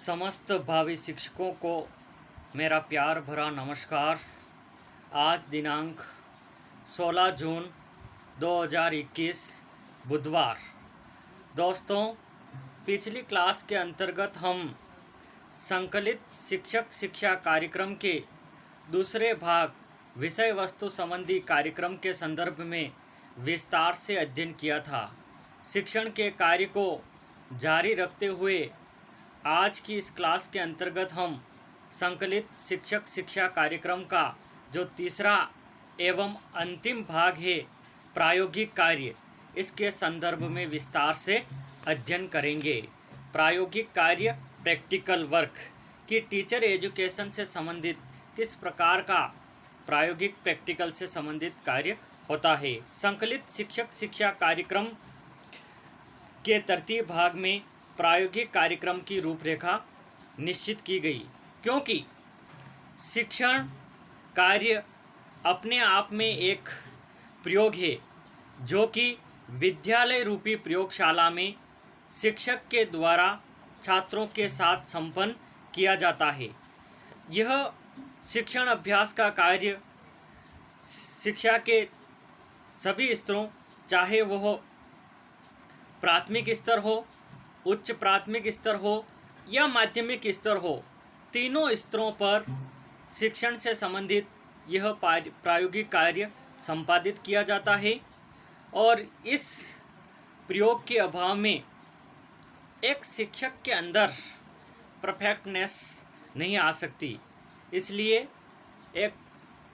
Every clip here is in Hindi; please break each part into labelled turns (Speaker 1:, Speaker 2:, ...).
Speaker 1: समस्त भावी शिक्षकों को मेरा प्यार भरा नमस्कार। आज दिनांक 16 जून 2021 बुधवार। दोस्तों, पिछली क्लास के अंतर्गत हम संकलित शिक्षक शिक्षा कार्यक्रम के दूसरे भाग विषय वस्तु संबंधी कार्यक्रम के संदर्भ में विस्तार से अध्ययन किया था। शिक्षण के कार्य को जारी रखते हुए आज की इस क्लास के अंतर्गत हम संकलित शिक्षक शिक्षा कार्यक्रम का जो तीसरा एवं अंतिम भाग है प्रायोगिक कार्य, इसके संदर्भ में विस्तार से अध्ययन करेंगे। प्रायोगिक कार्य प्रैक्टिकल वर्क की टीचर एजुकेशन से संबंधित किस प्रकार का प्रायोगिक प्रैक्टिकल से संबंधित कार्य होता है। संकलित शिक्षक शिक्षा कार्यक्रम के तरतीब भाग में प्रायोगिक कार्यक्रम की रूपरेखा निश्चित की गई, क्योंकि शिक्षण कार्य अपने आप में एक प्रयोग है जो कि विद्यालय रूपी प्रयोगशाला में शिक्षक के द्वारा छात्रों के साथ संपन्न किया जाता है। यह शिक्षण अभ्यास का कार्य शिक्षा के सभी स्तरों, चाहे वह प्राथमिक स्तर हो, उच्च प्राथमिक स्तर हो या माध्यमिक स्तर हो, तीनों स्तरों पर शिक्षण से संबंधित यह प्रायोगिक कार्य संपादित किया जाता है। और इस प्रयोग के अभाव में एक शिक्षक के अंदर परफेक्टनेस नहीं आ सकती। इसलिए एक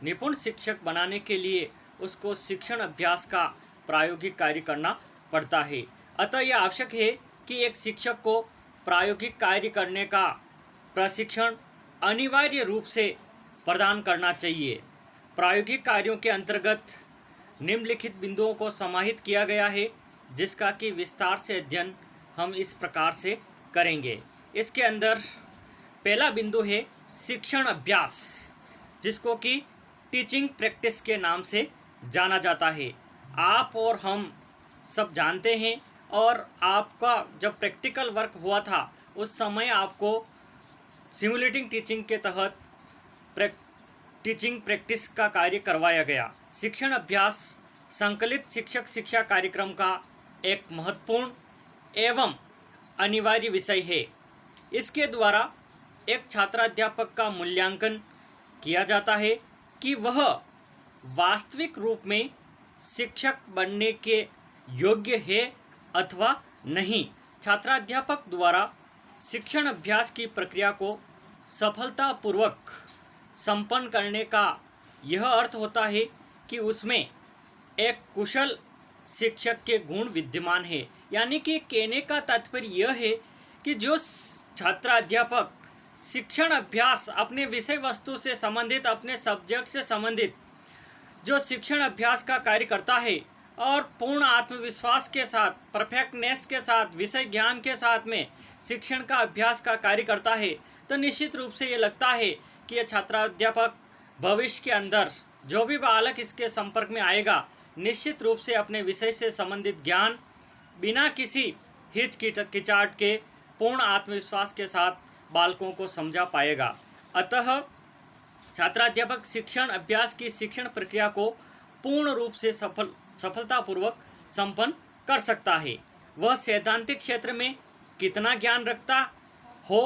Speaker 1: निपुण शिक्षक बनाने के लिए उसको शिक्षण अभ्यास का प्रायोगिक कार्य करना पड़ता है। अतः यह आवश्यक है कि एक शिक्षक को प्रायोगिक कार्य करने का प्रशिक्षण अनिवार्य रूप से प्रदान करना चाहिए। प्रायोगिक कार्यों के अंतर्गत निम्नलिखित बिंदुओं को समाहित किया गया है, जिसका कि विस्तार से अध्ययन हम इस प्रकार से करेंगे। इसके अंदर पहला बिंदु है शिक्षण अभ्यास, जिसको कि टीचिंग प्रैक्टिस के नाम से जाना जाता है। आप और हम सब जानते हैं, और आपका जब प्रैक्टिकल वर्क हुआ था उस समय आपको सिमुलेटिंग टीचिंग के तहत टीचिंग प्रैक्टिस का कार्य करवाया गया। शिक्षण अभ्यास संकलित शिक्षक शिक्षा कार्यक्रम का एक महत्वपूर्ण एवं अनिवार्य विषय है। इसके द्वारा एक छात्राध्यापक का मूल्यांकन किया जाता है कि वह वास्तविक रूप में शिक्षक बनने के योग्य है अथवा नहीं। छात्राध्यापक द्वारा शिक्षण अभ्यास की प्रक्रिया को सफलतापूर्वक संपन्न करने का यह अर्थ होता है कि उसमें एक कुशल शिक्षक के गुण विद्यमान है। यानी कि कहने का तात्पर्य यह है कि जो छात्राध्यापक शिक्षण अभ्यास अपने विषय वस्तु से संबंधित, अपने सब्जेक्ट से संबंधित जो शिक्षण अभ्यास का कार्य करता है और पूर्ण आत्मविश्वास के साथ, परफेक्टनेस के साथ, विषय ज्ञान के साथ में शिक्षण का अभ्यास का कार्य करता है, तो निश्चित रूप से ये लगता है कि यह छात्राध्यापक भविष्य के अंदर जो भी बालक इसके संपर्क में आएगा, निश्चित रूप से अपने विषय से संबंधित ज्ञान बिना किसी हिचकिचाहट के पूर्ण आत्मविश्वास के साथ बालकों को समझा पाएगा। अतः छात्राध्यापक शिक्षण अभ्यास की शिक्षण प्रक्रिया को पूर्ण रूप से सफलतापूर्वक संपन्न कर सकता है। वह सैद्धांतिक क्षेत्र में कितना ज्ञान रखता हो,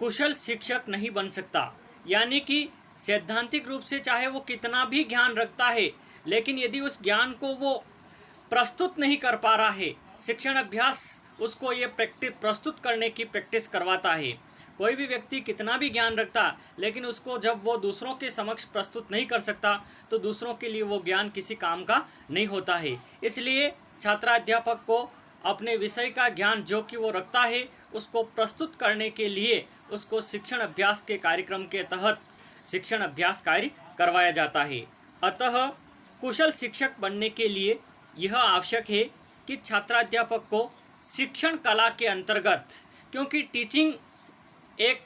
Speaker 1: कुशल शिक्षक नहीं बन सकता। यानी कि सैद्धांतिक रूप से चाहे वो कितना भी ज्ञान रखता है, लेकिन यदि उस ज्ञान को वो प्रस्तुत नहीं कर पा रहा है, शिक्षण अभ्यास उसको ये प्रस्तुत करने की प्रैक्टिस करवाता है। कोई भी व्यक्ति कितना भी ज्ञान रखता, लेकिन उसको जब वो दूसरों के समक्ष प्रस्तुत नहीं कर सकता, तो दूसरों के लिए वो ज्ञान किसी काम का नहीं होता है। इसलिए छात्राध्यापक को अपने विषय का ज्ञान जो कि वो रखता है, उसको प्रस्तुत करने के लिए उसको शिक्षण अभ्यास के कार्यक्रम के तहत शिक्षण अभ्यास कार्य करवाया जाता है। अतः कुशल शिक्षक बनने के लिए यह आवश्यक है कि छात्राध्यापक को शिक्षण कला के अंतर्गत, क्योंकि टीचिंग एक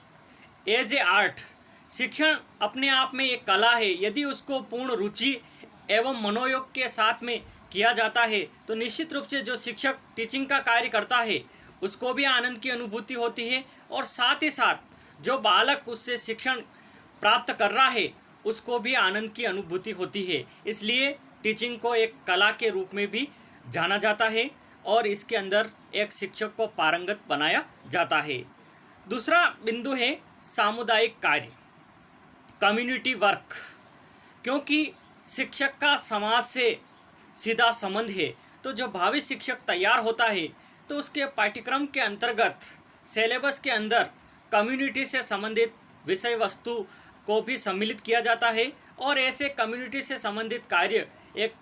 Speaker 1: एज ए आर्ट, शिक्षण अपने आप में एक कला है। यदि उसको पूर्ण रुचि एवं मनोयोग के साथ में किया जाता है, तो निश्चित रूप से जो शिक्षक टीचिंग का कार्य करता है उसको भी आनंद की अनुभूति होती है, और साथ ही साथ जो बालक उससे शिक्षण प्राप्त कर रहा है उसको भी आनंद की अनुभूति होती है। इसलिए टीचिंग को एक कला के रूप में भी जाना जाता है और इसके अंदर एक शिक्षक को पारंगत बनाया जाता है। दूसरा बिंदु है सामुदायिक कार्य, कम्युनिटी वर्क। क्योंकि शिक्षक का समाज से सीधा संबंध है, तो जो भावी शिक्षक तैयार होता है तो उसके पाठ्यक्रम के अंतर्गत सिलेबस के अंदर कम्युनिटी से संबंधित विषय वस्तु को भी सम्मिलित किया जाता है, और ऐसे कम्युनिटी से संबंधित कार्य एक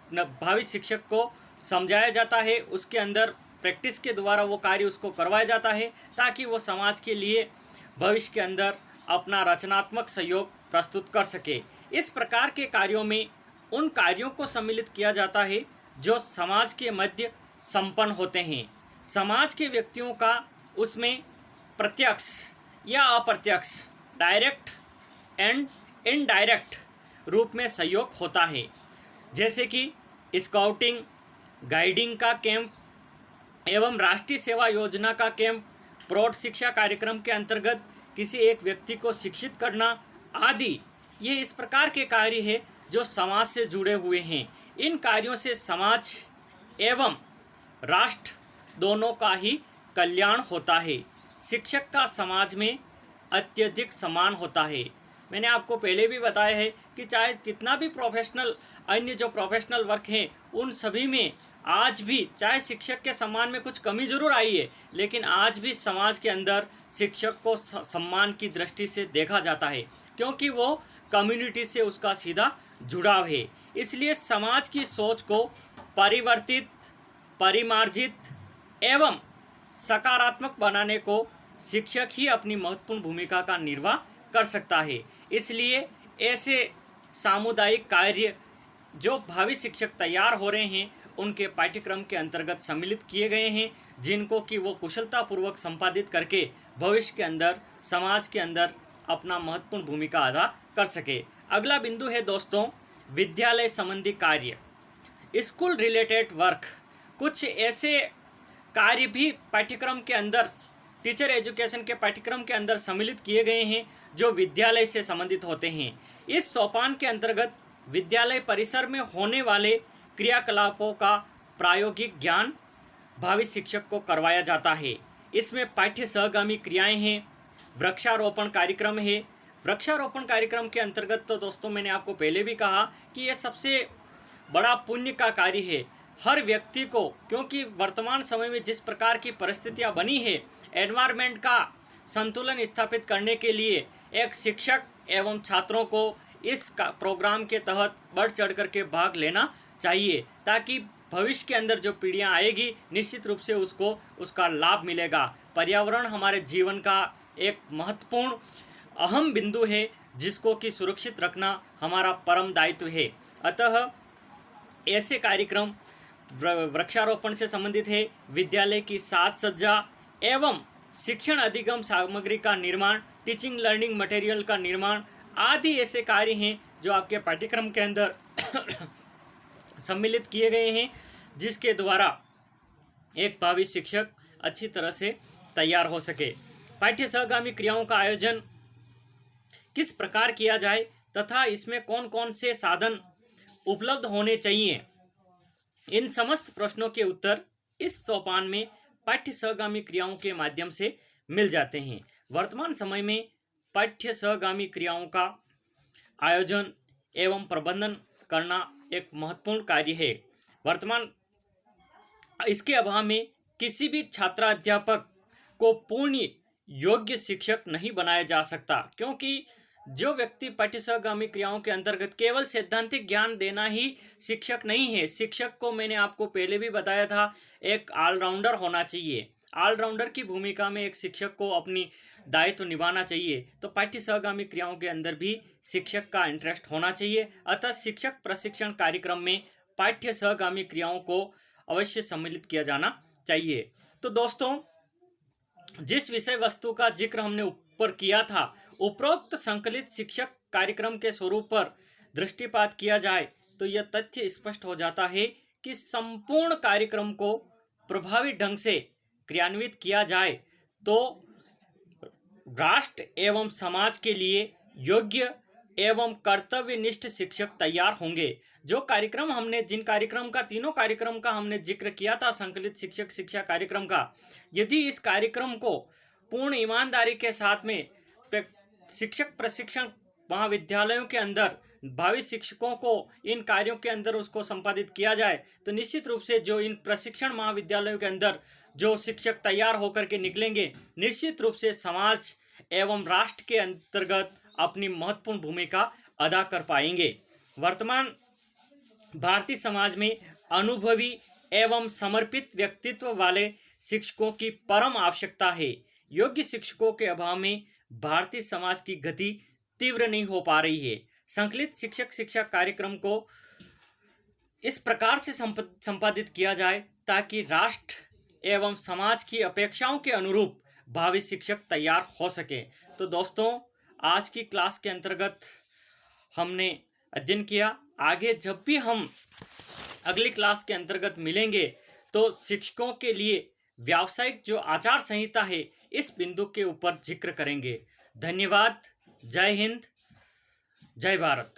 Speaker 1: भावी शिक्षक को समझाया जाता है। उसके अंदर प्रैक्टिस के द्वारा वो कार्य उसको करवाया जाता है ताकि वो समाज के लिए भविष्य के अंदर अपना रचनात्मक सहयोग प्रस्तुत कर सके। इस प्रकार के कार्यों में उन कार्यों को सम्मिलित किया जाता है जो समाज के मध्य संपन्न होते हैं। समाज के व्यक्तियों का उसमें प्रत्यक्ष या अप्रत्यक्ष, डायरेक्ट एंड इनडायरेक्ट रूप में सहयोग होता है। जैसे कि स्काउटिंग, गाइडिंग का कैंप एवं राष्ट्रीय सेवा योजना का कैंप, प्रौढ़ शिक्षा कार्यक्रम के अंतर्गत किसी एक व्यक्ति को शिक्षित करना आदि, ये इस प्रकार के कार्य है जो समाज से जुड़े हुए हैं। इन कार्यों से समाज एवं राष्ट्र दोनों का ही कल्याण होता है। शिक्षक का समाज में अत्यधिक सम्मान होता है। मैंने आपको पहले भी बताया है कि चाहे कितना भी प्रोफेशनल, अन्य जो प्रोफेशनल वर्क हैं उन सभी में आज भी, चाहे शिक्षक के सम्मान में कुछ कमी ज़रूर आई है, लेकिन आज भी समाज के अंदर शिक्षक को सम्मान की दृष्टि से देखा जाता है, क्योंकि वो कम्युनिटी से उसका सीधा जुड़ाव है। इसलिए समाज की सोच को परिवर्तित, परिमार्जित एवं सकारात्मक बनाने को शिक्षक ही अपनी महत्वपूर्ण भूमिका का निर्वाह कर सकता है। इसलिए ऐसे सामुदायिक कार्य जो भावी शिक्षक तैयार हो रहे हैं उनके पाठ्यक्रम के अंतर्गत सम्मिलित किए गए हैं, जिनको कि वो कुशलतापूर्वक संपादित करके भविष्य के अंदर समाज के अंदर अपना महत्वपूर्ण भूमिका अदा कर सके। अगला बिंदु है दोस्तों विद्यालय संबंधी कार्य, स्कूल रिलेटेड वर्क। कुछ ऐसे कार्य भी पाठ्यक्रम के अंदर, टीचर एजुकेशन के पाठ्यक्रम के अंदर सम्मिलित किए गए हैं जो विद्यालय से संबंधित होते हैं। इस सोपान के अंतर्गत विद्यालय परिसर में होने वाले क्रियाकलापों का प्रायोगिक ज्ञान भावी शिक्षक को करवाया जाता है। इसमें पाठ्य सहगामी क्रियाएं हैं, वृक्षारोपण कार्यक्रम है। वृक्षारोपण कार्यक्रम के अंतर्गत तो दोस्तों मैंने आपको पहले भी कहा कि यह सबसे बड़ा पुण्य का कार्य है हर व्यक्ति को, क्योंकि वर्तमान समय में जिस प्रकार की परिस्थितियां बनी है, एनवायरनमेंट का संतुलन स्थापित करने के लिए एक शिक्षक एवं छात्रों को इस प्रोग्राम के तहत बढ़ चढ़ करके भाग लेना चाहिए, ताकि भविष्य के अंदर जो पीढ़ियां आएगी निश्चित रूप से उसको उसका लाभ मिलेगा। पर्यावरण हमारे जीवन का एक महत्वपूर्ण अहम बिंदु है जिसको कि सुरक्षित रखना हमारा परम दायित्व है। अतः ऐसे कार्यक्रम वृक्षारोपण से संबंधित है, विद्यालय की साज सज्जा एवं शिक्षण अधिगम सामग्री का निर्माण, टीचिंग लर्निंग मटेरियल का निर्माण आदि ऐसे कार्य हैं जो आपके पाठ्यक्रम के अंदर सम्मिलित किए गए हैं, जिसके द्वारा एक भावी शिक्षक अच्छी तरह से तैयार हो सके। पाठ्य सहगामी क्रियाओं का आयोजन किस प्रकार किया जाए तथा इसमें कौन कौन से साधन उपलब्ध होने चाहिए, इन समस्त प्रश्नों के उत्तर इस सोपान में पाठ्य सहगामी क्रियाओं के माध्यम से मिल जाते हैं। वर्तमान समय में पाठ्य सहगामी क्रियाओं का आयोजन एवं प्रबंधन करना एक महत्वपूर्ण कार्य है। वर्तमान इसके अभाव में किसी भी छात्राध्यापक को पूर्ण योग्य शिक्षक नहीं बनाया जा सकता, क्योंकि जो व्यक्ति पाठ्य सहगामी क्रियाओं के अंतर्गत केवल सैद्धांतिक ज्ञान देना ही शिक्षक नहीं है। शिक्षक को मैंने आपको पहले भी बताया था, एक ऑलराउंडर होना चाहिए। ऑलराउंडर की भूमिका में एक शिक्षक को अपनी दायित्व निभाना चाहिए, तो पाठ्य सहगामी क्रियाओं के अंदर भी शिक्षक का इंटरेस्ट होना चाहिए। अतः शिक्षक प्रशिक्षण कार्यक्रम में पाठ्य सहगामी क्रियाओं को अवश्य सम्मिलित किया जाना चाहिए। तो दोस्तों, जिस विषय वस्तु का जिक्र हमने ऊपर किया था, उपरोक्त संकलित शिक्षक कार्यक्रम के स्वरूप पर दृष्टिपात किया जाए तो यह तथ्य स्पष्ट हो जाता है कि संपूर्ण कार्यक्रम को प्रभावी ढंग से क्रियान्वित किया जाए तो राष्ट्र एवं समाज के लिए योग्य एवं कर्तव्यनिष्ठ शिक्षक तैयार होंगे। जो कार्यक्रम हमने जिन कार्यक्रम का तीनों कार्यक्रम का हमने जिक्र किया था संकलित शिक्षक शिक्षा कार्यक्रम का, यदि इस कार्यक्रम को पूर्ण ईमानदारी के साथ में शिक्षक प्रशिक्षण महाविद्यालयों के अंदर भावी शिक्षकों को इन कार्यों के अंदर उसको संपादित किया जाए तो निश्चित रूप से जो इन प्रशिक्षण महाविद्यालयों के अंदर जो शिक्षक तैयार होकर के निकलेंगे, निश्चित रूप से समाज एवं राष्ट्र के अंतर्गत अपनी महत्वपूर्ण भूमिका अदा कर पाएंगे। वर्तमान भारतीय समाज में अनुभवी एवं समर्पित व्यक्तित्व वाले शिक्षकों की परम आवश्यकता है। योग्य शिक्षकों के अभाव में भारतीय समाज की गति तीव्र नहीं हो पा रही है। संकलित शिक्षक शिक्षा कार्यक्रम को इस प्रकार से संपादित किया जाए ताकि राष्ट्र एवं समाज की अपेक्षाओं के अनुरूप भावी शिक्षक तैयार हो सके। तो दोस्तों, आज की क्लास के अंतर्गत हमने अध्ययन किया। आगे जब भी हम अगली क्लास के अंतर्गत मिलेंगे तो शिक्षकों के लिए व्यावसायिक जो आचार संहिता है इस बिंदु के ऊपर जिक्र करेंगे। धन्यवाद। जय हिंद, जय भारत।